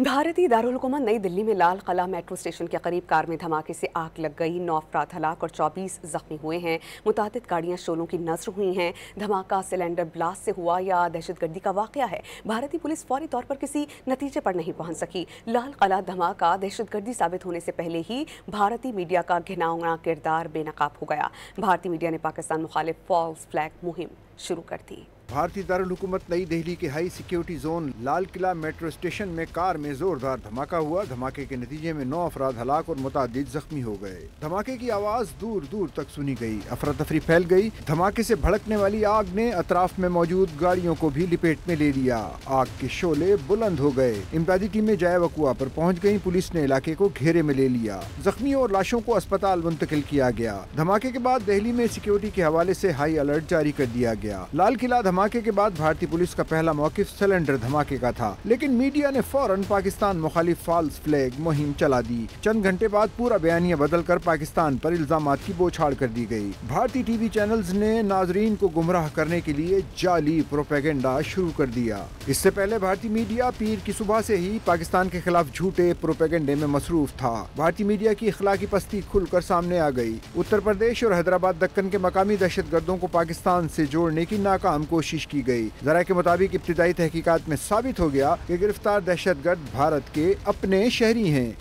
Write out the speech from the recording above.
भारतीय दारुल हुकूमत नई दिल्ली में लाल किला मेट्रो स्टेशन के करीब कार में धमाके से आग लग गई। 9 अफराद हलाक और 24 जख्मी हुए हैं। मुतादिद गाड़ियां शोलों की नज़र हुई हैं। धमाका सिलेंडर ब्लास्ट से हुआ या दहशतगर्दी का वाकया है, भारतीय पुलिस फौरी तौर पर किसी नतीजे पर नहीं पहुंच सकी। लाल किला धमाका दहशतगर्दी साबित होने से पहले ही भारतीय मीडिया का घिनौना किरदार बेनकाब हो गया। भारतीय मीडिया ने पाकिस्तान मुखालिफ फॉल्स फ्लैग मुहिम शुरू कर दी। भारतीय दारुल हुकूमत नई दिल्ली के high security zone Lal Qila metro station में कार में जोरदार धमाका हुआ। धमाके के नतीजे में 9 अफराद हलाक और मुतादिद जख्मी हो गए। धमाके की आवाज दूर दूर तक सुनी गई। अफरा तफरी फैल गई। धमाके से भड़कने वाली आग ने अतराफ में मौजूद गाड़ियों को भी लपेट में ले लिया। आग के शोले बुलंद हो गए। इमदादी टीमें जाए वकुआ पर पहुँच गयी। पुलिस ने इलाके को घेरे में ले लिया। जख्मियों और लाशों को अस्पताल मुंतकिल किया गया। धमाके के बाद दिल्ली में सिक्योरिटी के हवाले से हाई अलर्ट जारी कर दिया गया। लाल किला धमाके के बाद भारतीय पुलिस का पहला मौकिफ सिलेंडर धमाके का था, लेकिन मीडिया ने फौरन पाकिस्तान मुखालिफ फॉल्स फ्लैग मुहिम चला दी। चंद घंटे बाद पूरा बयानिया बदलकर पाकिस्तान पर इल्जामात की बौछार कर दी गई। भारतीय टीवी चैनल्स ने नाजरीन को गुमराह करने के लिए जाली प्रोपेगेंडा शुरू कर दिया। इससे पहले भारतीय मीडिया पीर की सुबह से ही पाकिस्तान के खिलाफ झूठे प्रोपेगेंडे में मसरूफ था। भारतीय मीडिया की इखलाकी पस्ती खुलकर सामने आ गई। उत्तर प्रदेश और हैदराबाद दक्कन के मकामी दहशतगर्दों को पाकिस्तान से जोड़ने की नाकाम कोशिश की गई। जरा के मुताबिक इब्तिदाई तहकीकात में साबित हो गया कि गिरफ्तार दहशतगर्द भारत के अपने शहरी हैं।